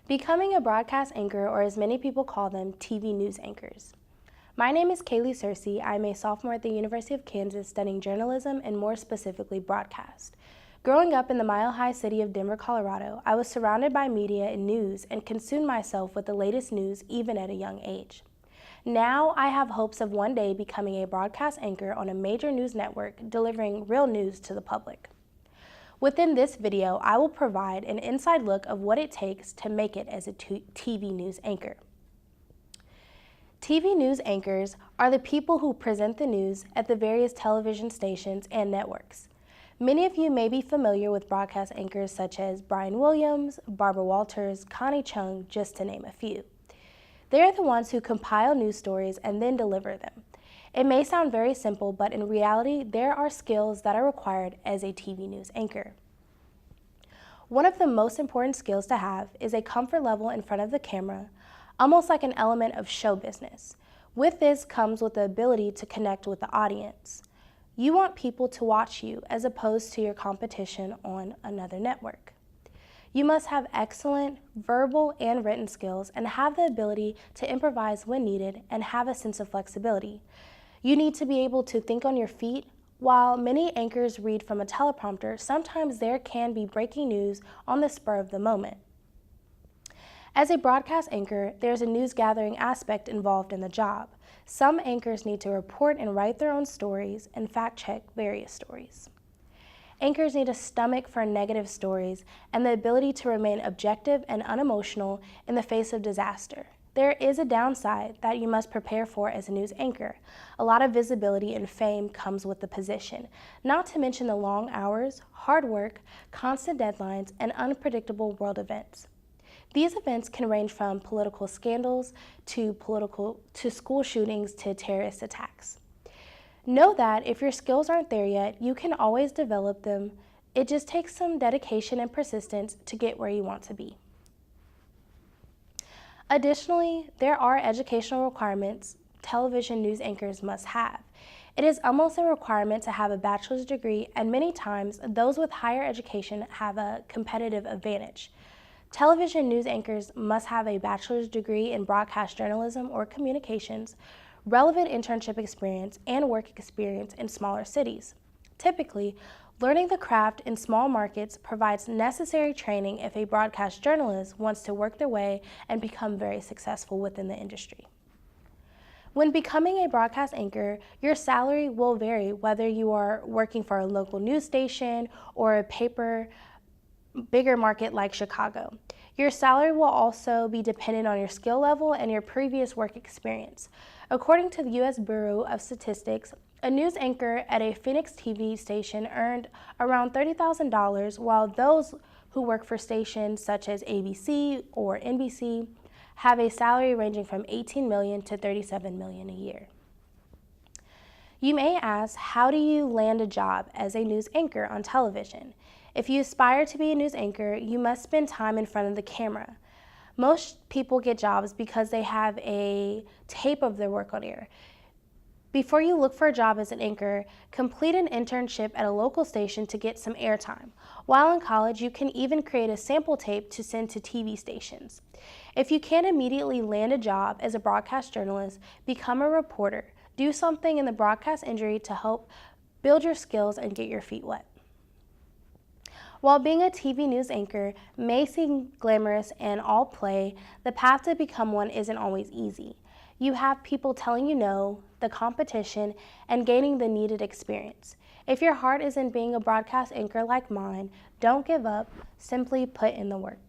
Becoming a broadcast anchor, or as many people call them, TV news anchors. My name is Kalé Searcy. I'm a sophomore at the University of Kansas studying journalism and more specifically broadcast. Growing up in the mile-high city of Denver, Colorado, I was surrounded by media and news and consumed myself with the latest news even at a young age. Now I have hopes of one day becoming a broadcast anchor on a major news network delivering real news to the public. Within this video, I will provide an inside look of what it takes to make it as a TV news anchor. TV news anchors are the people who present the news at the various television stations and networks. Many of you may be familiar with broadcast anchors such as Brian Williams, Barbara Walters, Connie Chung, just to name a few. They are the ones who compile news stories and then deliver them. It may sound very simple, but in reality, there are skills that are required as a TV news anchor. One of the most important skills to have is a comfort level in front of the camera, almost like an element of show business. With this comes with the ability to connect with the audience. You want people to watch you as opposed to your competition on another network. You must have excellent verbal and written skills and have the ability to improvise when needed and have a sense of flexibility. You need to be able to think on your feet. While many anchors read from a teleprompter, sometimes there can be breaking news on the spur of the moment. As a broadcast anchor, there's a news gathering aspect involved in the job. Some anchors need to report and write their own stories and fact-check various stories. Anchors need a stomach for negative stories and the ability to remain objective and unemotional in the face of disaster. There is a downside that you must prepare for as a news anchor. A lot of visibility and fame comes with the position, not to mention the long hours, hard work, constant deadlines, and unpredictable world events. These events can range from political scandals to school shootings to terrorist attacks. Know that if your skills aren't there yet, you can always develop them. It just takes some dedication and persistence to get where you want to be. Additionally, there are educational requirements television news anchors must have. It is almost a requirement to have a bachelor's degree, and many times those with higher education have a competitive advantage. Television news anchors must have a bachelor's degree in broadcast journalism or communications, relevant internship experience, and work experience in smaller cities. Typically, learning the craft in small markets provides necessary training if a broadcast journalist wants to work their way and become very successful within the industry. When becoming a broadcast anchor, your salary will vary whether you are working for a local news station or a bigger market like Chicago. Your salary will also be dependent on your skill level and your previous work experience. According to the U.S. Bureau of Statistics, a news anchor at a Phoenix TV station earned around $30,000, while those who work for stations such as ABC or NBC have a salary ranging from $18 million to $37 million a year. You may ask, how do you land a job as a news anchor on television? If you aspire to be a news anchor, you must spend time in front of the camera. Most people get jobs because they have a tape of their work on air. Before you look for a job as an anchor, complete an internship at a local station to get some airtime. While in college, you can even create a sample tape to send to TV stations. If you can't immediately land a job as a broadcast journalist, become a reporter. Do something in the broadcast industry to help build your skills and get your feet wet. While being a TV news anchor may seem glamorous and all play, the path to become one isn't always easy. You have people telling you no, the competition, and gaining the needed experience. If your heart is in being a broadcast anchor like mine, don't give up, simply put in the work.